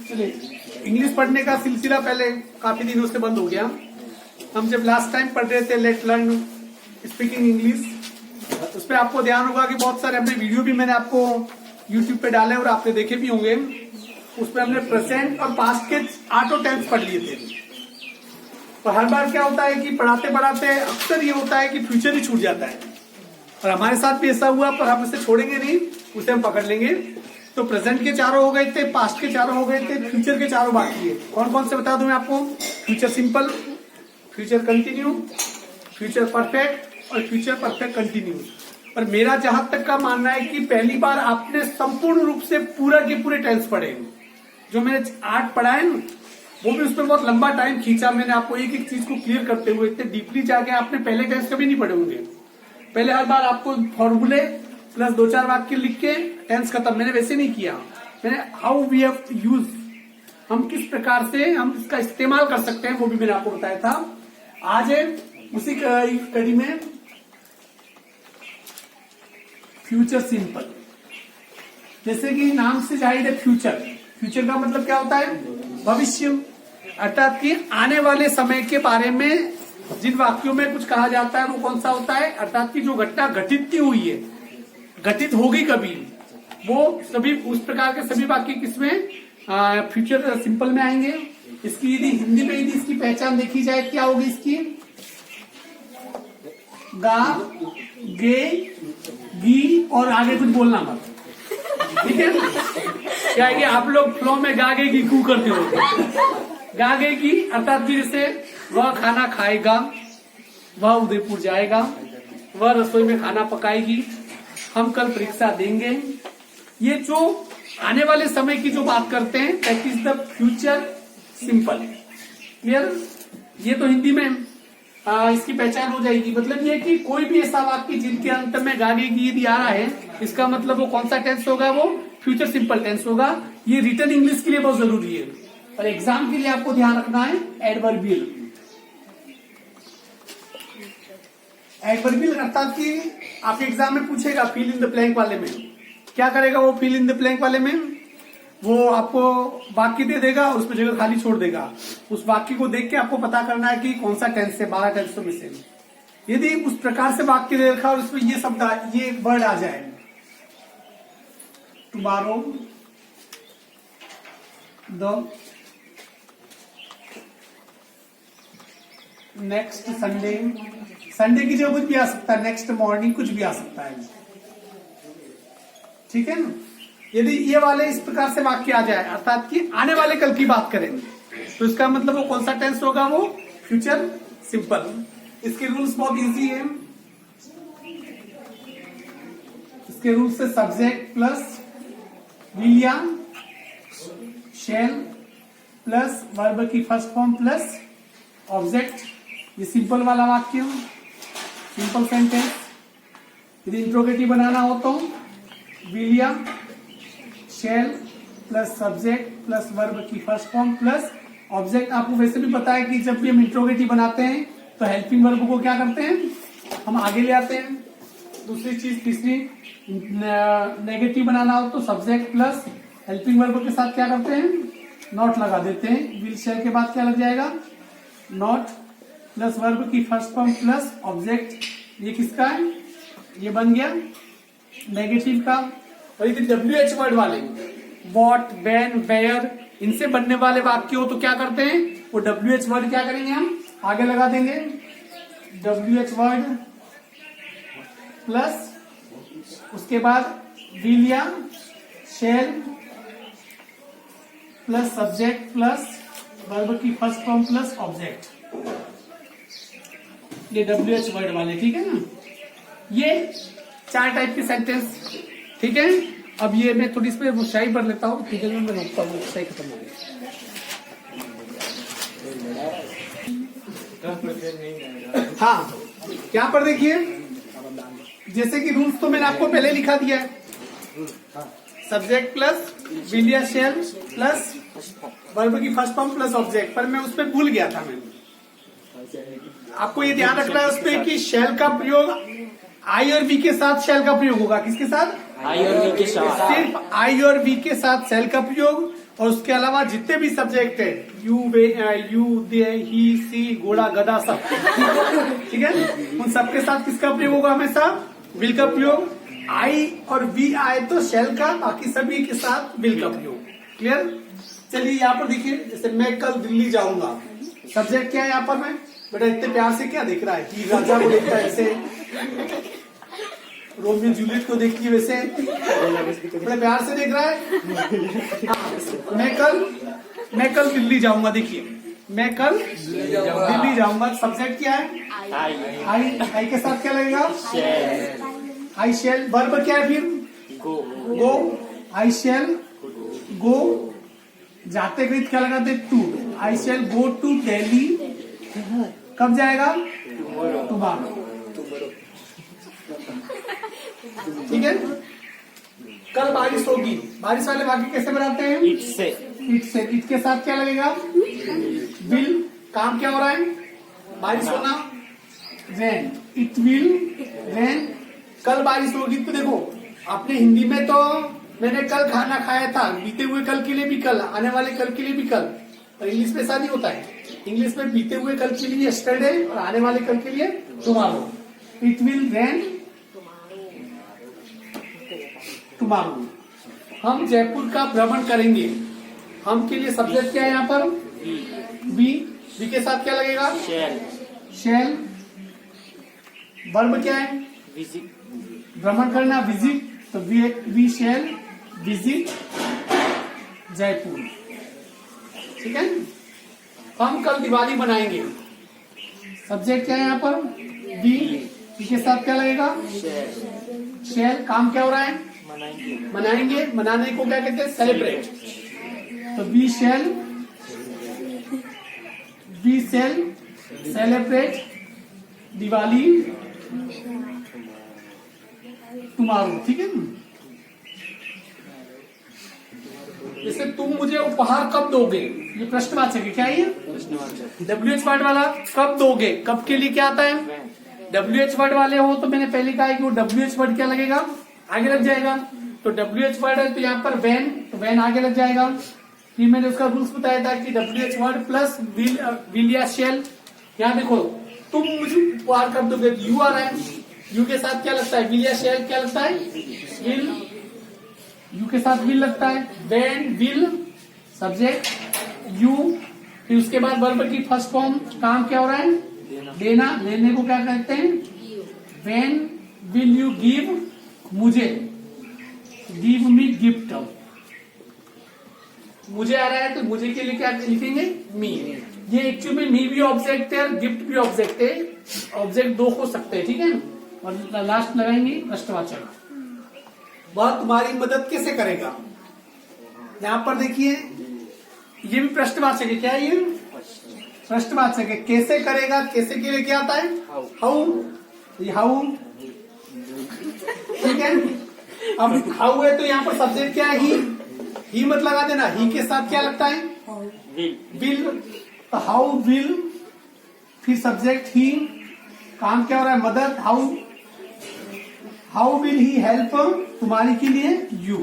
चलिए, इंग्लिश पढ़ने का सिलसिला पहले काफी दिनों से बंद हो गया। हम जब लास्ट टाइम पढ़ रहे थे लेट लर्न स्पीकिंग इंग्लिश, उस पर आपको ध्यान होगा कि बहुत सारे अपने वीडियो भी मैंने आपको यूट्यूब पे डाले और आपने देखे भी होंगे। उसमें हमने प्रेजेंट और पास्ट के 8 टेंस पढ़ लिए थे। तो हर बार क्या होता है कि पढ़ाते पढ़ाते अक्सर ये होता है कि फ्यूचर ही छूट जाता है, और हमारे साथ भी ऐसा हुआ, पर हम उसे छोड़ेंगे नहीं, उसे हम पकड़ लेंगे। तो प्रेजेंट के 4 हो गए थे, पास्ट के 4 हो गए थे, फ्यूचर के 4 बाकी है। कौन कौन से बता दूं मैं आपको? Future simple, future continue, future perfect और फ्यूचर परफेक्ट कंटिन्यू। और मेरा जहां तक का मानना है कि पहली बार आपने संपूर्ण रूप से पूरा के पूरे टेंस पढ़े। जो मैंने 8 पढ़ाए ना, वो भी उसमें बहुत लंबा टाइम खींचा मैंने आपको एक एक चीज को क्लियर करते हुए। इतने डीपली जाके आपने पहले टेंस कभी नहीं पढ़े होंगे। पहले हर बार आपको फॉर्मूले प्लस 2-4 वाक्य लिख के टेंस खत्म। मैंने वैसे नहीं किया। मैंने हाउ वी हैव यूज, हम किस प्रकार से हम इसका इस्तेमाल कर सकते हैं, वो भी मैंने आपको बताया था। आज है उसी कड़ी में फ्यूचर सिंपल। जैसे कि नाम से जाहिर है फ्यूचर, फ्यूचर का मतलब क्या होता है? भविष्य, अर्थात कि आने वाले समय के बारे में जिन वाक्यों में कुछ कहा जाता है वो कौन सा होता है? अर्थात कि जो घटना घटित नहीं हुई है, घटित होगी कभी, वो सभी उस प्रकार के सभी वाक्य किसमें? फ्यूचर सिंपल में आएंगे। इसकी यदि हिंदी में यदि इसकी पहचान देखी जाए, क्या होगी इसकी? गा, गे, गी और आगे कुछ बोलना मत, ठीक है? क्या है कि आप लोग फ्लो में गा गे गी कू करते हो। गा गे गी अर्थात कि जैसे वह खाना खाएगा, वह उदयपुर जाएगा, वह रसोई में खाना पकाएगी, हम कल परीक्षा देंगे। ये जो आने वाले समय की जो बात करते हैं, that is the future simple. Clear? ये तो हिंदी में इसकी पहचान हो जाएगी। मतलब ये कि कोई भी ऐसा वाक्य जिनके अंत में गागे की यदि आ रहा है, इसका मतलब वो कौन सा टेंस होगा? वो फ्यूचर सिंपल टेंस होगा। ये रिटन इंग्लिश के लिए बहुत जरूरी है, और एग्जाम के लिए आपको ध्यान रखना है एडवर्बियल। एडवर्बियल अर्थात कि आपके एग्जाम में पूछेगा फिल इन द ब्लैंक वाले में क्या करेगा? वो फिल इन द ब्लैंक वाले में वो आपको वाक्य दे देगा और उसमें जगह खाली छोड़ देगा। उस वाक्य को देख के आपको पता करना है कि कौन सा टेंस है 12 टेंसों में से। यदि उस प्रकार से वाक्य दे रखा और उसमें ये शब्द, ये वर्ड आ जाए, tomorrow, the, next Sunday, Sunday की जगह कुछ भी आ सकता है, नेक्स्ट मॉर्निंग कुछ भी आ सकता है, ठीक है ना? यदि ये वाले इस प्रकार से वाक्य आ जाए, अर्थात कि आने वाले कल की बात करें, तो इसका मतलब वो कौन सा टेंस होगा? वो फ्यूचर सिंपल। इसके रूल्स बहुत इजी है। इसके रूल्स से subject plus will, shell plus verb की फर्स्ट फॉर्म प्लस ऑब्जेक्ट। ये सिंपल वाला वाक्य, सिंपल सेंटेंस। यदि इंट्रोगेटिव बनाना हो तो will, shell plus subject plus verb की फर्स्ट फॉर्म प्लस ऑब्जेक्ट। आपको वैसे भी पता है कि जब भी हम इंट्रोगेटिव बनाते हैं तो हेल्पिंग वर्ब को क्या करते हैं? हम आगे ले आते हैं। दूसरी चीज, तीसरी, नेगेटिव बनाना हो तो सब्जेक्ट प्लस हेल्पिंग वर्ब के साथ क्या करते हैं? नॉट लगा देते हैं। विल शैल के बाद क्या लग जाएगा? नॉट प्लस वर्ब की फर्स्ट फॉर्म प्लस ऑब्जेक्ट। ये किसका है? ये बन गया नेगेटिव का। और यदि WH वर्ड वाले, वॉट, वेन, वेयर, इनसे बनने वाले वाक्य हो तो क्या करते हैं? वो WH वर्ड क्या करेंगे? हम आगे लगा देंगे। WH वर्ड प्लस उसके बाद विल या शैल प्लस सब्जेक्ट प्लस वर्ब की फर्स्ट फॉर्म प्लस ऑब्जेक्ट। ये WH वर्ड वाले, ठीक है ना? ये 4 टाइप के सेंटेंस, ठीक है? अब ये मैं थोड़ी इसमें मुशाई पढ़ लेता हूँ, ठीक है? मैं रोकता हूँ, मुशाई खत्म हो गई। हाँ, यहाँ पर देखिए, जैसे कि रूल्स तो मैंने आपको पहले लिखा दिया है। सब्जेक्ट प्लस विल या शैल प्लस वर्ब की फर्स्ट फॉर्म प्लस ऑब्जेक्ट, पर मैं उस पर भूल गया था। मैं आपको ये ध्यान रखना है उसमें कि शैल का प्रयोग आई और बी के साथ शैल का प्रयोग होगा। किसके साथ? आई और वी के साथ, सिर्फ आई और वी के साथ सेल का प्रयोग, और उसके अलावा जितने भी सब्जेक्ट है यू, दे, ही, सी, घोड़ा, गधा, सब ठीक है, उन सबके साथ किसका प्रयोग होगा? हमेशा विल का प्रयोग। आई और वी आए तो शेल का, बाकी सभी के साथ विल का प्रयोग। क्लियर? चलिए यहाँ पर देखिए, जैसे मैं कल दिल्ली जाऊंगा, सब्जेक्ट क्या है यहाँ पर? मैं बेटा इतने प्यार से क्या देख रहा है? कि राजा को देखता है ऐसे, रोमियो जूलियट को देखती है वैसे, बड़े प्यार से देख रहा है। हाँ, मैं कल दिल्ली जाऊंगा। देखिए मैं कल दिल्ली जाऊंगा, सब्जेक्ट क्या है? आई। आई के साथ क्या लगेगा? I shall. वर्ब क्या है फिर? गो। I shall go. जाते गए क्या लगाते? To. I shall go to Delhi. कब जाएगा? टुमारो। ठीक है। कल बारिश होगी, बारिश वाले वाक्य कैसे बनाते हैं? इट से। इट से। इट के साथ क्या लगेगा? विल। काम क्या हो रहा है? बारिश होना। रेन। It will rain. कल बारिश होगी। तो देखो आपने हिंदी में तो मैंने कल खाना खाया था, बीते हुए कल के लिए भी कल, आने वाले कल के लिए भी कल, और इंग्लिश में ऐसा नहीं होता है। इंग्लिश में बीते हुए कल के लिए यस्टरडे और आने वाले कल के लिए tomorrow. It will rain tomorrow. हम जयपुर का भ्रमण करेंगे। हम के लिए सब्जेक्ट क्या है यहाँ पर? बी। बी के साथ क्या लगेगा? शेल। शेल। वर्ब क्या है? विजिट। भ्रमण करना, विजिट। तो वी शेल विजिट जयपुर। ठीक है। हम कल दिवाली मनाएंगे। सब्जेक्ट क्या है यहाँ पर? बी। बी के साथ क्या लगेगा? शेल। शेल। काम क्या हो रहा है? मनाएंगे। मनाएंगे। मनाने को क्या कहते हैं? सेलिब्रेट। तो we shall celebrate Diwali tomorrow. ठीक है। जैसे तुम मुझे उपहार कब दोगे, ये प्रश्नवाचक है। क्या ये? WH वर्ड वाला कब दोगे, कब के लिए क्या आता है? WH वर्ड वाले हो तो मैंने पहले कहा है कि वो WH वर्ड क्या लगेगा? आगे लग जाएगा। तो WH वर्ड है तो यहाँ पर वैन, तो वैन आगे लग जाएगा। फिर मैंने उसका रूल्स बताया था कि WH वर्ड प्लस विल या शेल। यहाँ देखो तुम मुझे उपहार कब दोगे, यू आ रहा है, यू के साथ क्या लगता है? विल या शेल क्या लगता है? विल। यू के साथ विल लगता है। When will subject you. फिर उसके बाद वर्ब की फर्स्ट फॉर्म। काम क्या हो रहा है? देना। देने को क्या कहते हैं? वेन विल यू गिव मुझे, गिव मी गिफ्ट। मुझे आ रहा है तो मुझे के लिए क्या लिखेंगे? मी। ये एक्चुअली मी भी ऑब्जेक्ट है और गिफ्ट भी ऑब्जेक्ट है। ऑब्जेक्ट दो हो सकते हैं। ठीक है। और लास्ट लगाएंगे प्रश्नवाचक। वह तुम्हारी मदद कैसे करेगा? यहाँ पर देखिए ये भी प्रश्नवाचक है। क्या ये? प्रश्नवाचक है। कैसे करेगा, कैसे के लिए क्या आता है? हाउ। हाउ। ठीक है। अब हाउ है तो यहाँ पर सब्जेक्ट क्या है? ही मत लगा देना। ही के साथ क्या लगता है? विल। तो हाउ विल, फिर सब्जेक्ट ही। काम क्या हो रहा है? मदद। हाउ विल ही हेल्प तुम्हारी के लिए? You.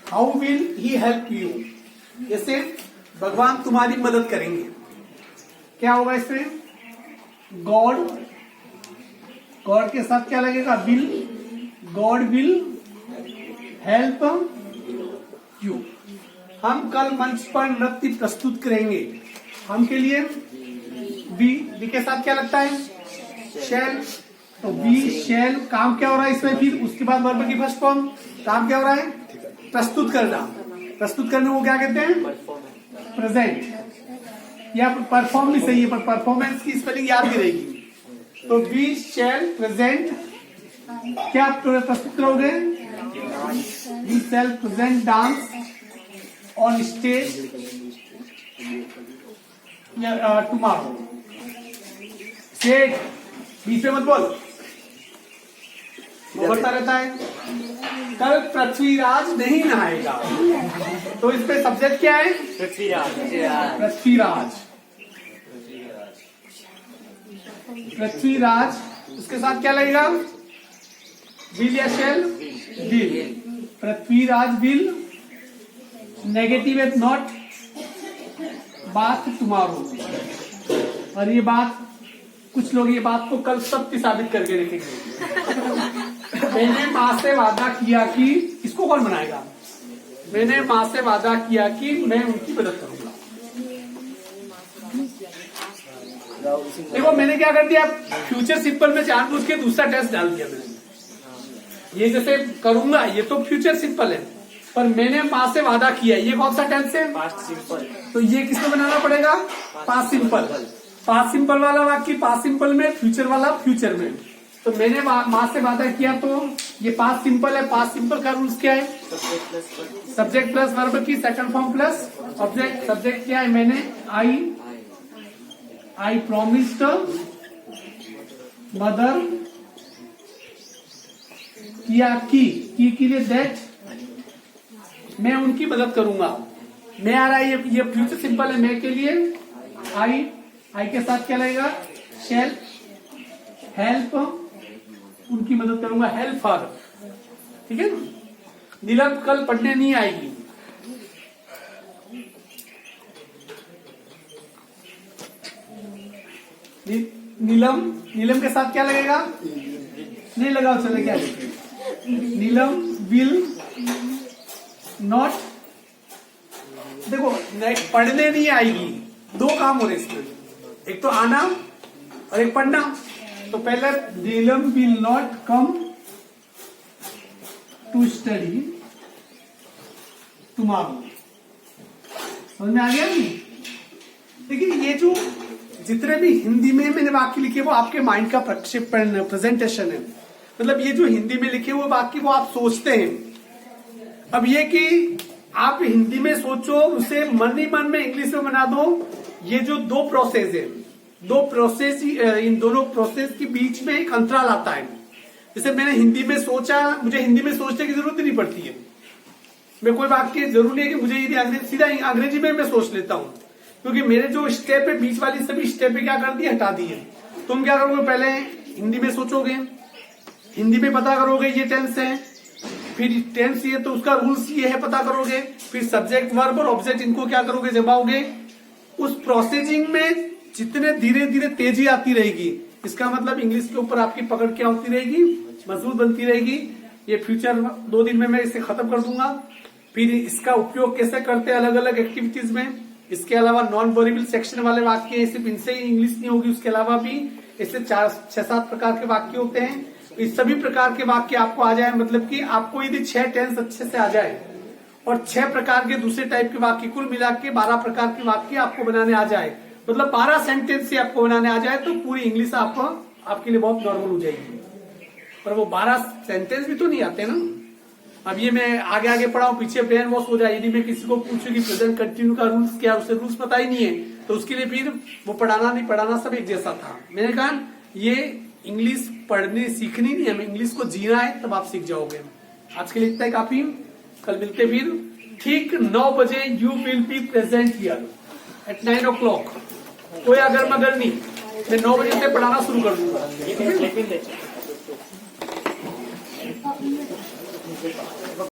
How will he help you. जैसे भगवान तुम्हारी मदद करेंगे, क्या होगा इसमें? गॉड। गॉड के साथ क्या लगेगा? Will. God will help you. हम कल मंच पर नृत्य प्रस्तुत करेंगे। हम के लिए बी। बी के साथ क्या लगता है? शेल। तो बी शेल। काम क्या हो रहा है इसमें? फिर उसके बाद वर्ब की फर्स्ट फॉर्म। काम क्या हो रहा है? प्रस्तुत करना। प्रस्तुत करने को क्या कहते हैं? प्रेजेंट। या परफॉर्म भी सही है, पर परफॉर्मेंस की स्पेलिंग याद भी रहेगी। तो बी शेल प्रेजेंट। क्या प्रस्तुत करोगे? We shall present dance on stage tomorrow. सेट बीच में मत बोल, वो बढ़ता रहता है। कल पृथ्वीराज नहीं नहाएगा, तो इस पे सब्जेक्ट क्या है? पृथ्वीराज। पृथ्वीराज। पृथ्वीराज उसके साथ क्या लगेगा? विल या shall? Will, Prithviraj will, negative है नॉट, बात टुमारो। और ये बात कुछ लोग ये बात को कल सत्य साबित करके रखेंगे। मैंने माँ से वादा किया कि, इसको कौन बनाएगा? मैंने माँ से वादा किया कि मैं उनकी मदद करूंगा। देखो मैंने क्या कर दिया, फ्यूचर सिंपल में जानबूझ के दूसरा टेंस डाल दिया मैंने। ये जैसे करूंगा ये तो फ्यूचर सिंपल है, पर मैंने माँ से वादा किया ये कौन सा टेंस है? Past simple. तो ये किसमें बनाना पड़ेगा? Past simple. पास्ट सिंपल वाला वाक्य पास्ट सिंपल में, फ्यूचर वाला फ्यूचर में। तो मैंने माँ से वादा किया तो ये पास्ट सिंपल है। पास्ट सिंपल का रूल्स क्या है? सब्जेक्ट प्लस वर्ब की second form plus object. Subject क्या है? मैंने आई प्रॉमिस्ड मदर किया की के लिए दैट मैं उनकी मदद करूंगा। मैं आ रहा है ये फ्यूचर सिंपल है। मैं के लिए आई के साथ क्या लगेगा? शैल, हेल्प, उनकी मदद करूंगा, हेल्प फॉर। ठीक है ना? नीलम कल पढ़ने नहीं आएगी। नीलम के साथ क्या लगेगा? नहीं लगाओ, चले क्या? नीलम विल नॉट, देखो पढ़ने नहीं आएगी। दो काम हो रहे इसमें, एक तो आना और एक पढ़ना। तो पहले Neelam will not come to study tomorrow. समझ में आ गया नहीं? देखिए ये जो जितने भी हिंदी में मैंने वाक्य लिखे वो आपके माइंड का प्रक्षेपण प्रेजेंटेशन है। मतलब ये जो हिंदी में लिखे हुए वाक्य वो आप सोचते हैं। अब ये कि आप हिंदी में सोचो, उसे मन ही मन में इंग्लिश में बना दो। ये जो दो प्रोसेस है, दो प्रोसेस, इन दोनों प्रोसेस के बीच में एक अंतराल आता है। जैसे मैंने हिंदी में सोचा, मुझे हिंदी में सोचने की जरूरत नहीं पड़ती है। मैं कोई वाक्य जरूरी है कि मुझे यदि सीधा अंग्रेजी में मैं सोच लेता हूँ, क्योंकि मेरे जो स्टेप है बीच वाली सभी स्टेप क्या कर दी, हटा दी है। तुम क्या करोगे? पहले हिंदी में सोचोगे, हिंदी में पता करोगे ये टेंस है, फिर टेंस ये तो उसका रूल्स ये है पता करोगे, फिर सब्जेक्ट वर्ब और ऑब्जेक्ट इनको क्या करोगे? जमाओगे। उस प्रोसेसिंग में जितने धीरे धीरे तेजी आती रहेगी, इसका मतलब इंग्लिश के ऊपर आपकी पकड़ क्या होती रहेगी? मजबूत बनती रहेगी। ये फ्यूचर 2 दिन में मैं इसे खत्म कर दूंगा। फिर इसका उपयोग कैसे करते हैं अलग अलग एक्टिविटीज में। इसके अलावा नॉन वेरिएबल सेक्शन वाले वाक्य, सिर्फ इनसे ही इंग्लिश नहीं होगी, उसके अलावा भी इससे 6-7 प्रकार के वाक्य होते हैं। इस सभी प्रकार के वाक्य आपको आ जाए, मतलब कि आपको यदि 6 टेंस अच्छे से आ जाए और 6 प्रकार के दूसरे टाइप के वाक्य, कुल मिला के 12 प्रकार के वाक्य आपको बनाने आ जाए, मतलब 12 सेंटेंस से आपको बनाने आ जाए, तो पूरी इंग्लिश आपके लिए बहुत नॉर्मल हो जाएगी। पर वो 12 सेंटेंस भी तो नहीं आते ना। अब ये मैं आगे आगे पढ़ाऊं, पीछे ब्रेन वॉश हो जाए। यदि मैं किसी को पूछूं कि प्रेजेंट कंटिन्यू का रूल्स क्या, उसे रूल्स पता ही नहीं है, तो उसके लिए फिर वो पढ़ाना नहीं पढ़ाना सब एक जैसा था। मैंने कहा ये इंग्लिश पढ़ने सीखनी नहीं, हमें इंग्लिश को जीना है, तब आप सीख जाओगे। आज के लिए इतना ही काफी। कल मिलते फिर ठीक 9 बजे। You will be present here eight 9 o'clock। कोई अगर मगर नहीं, मैं 9 बजे से पढ़ाना शुरू कर दूंगा।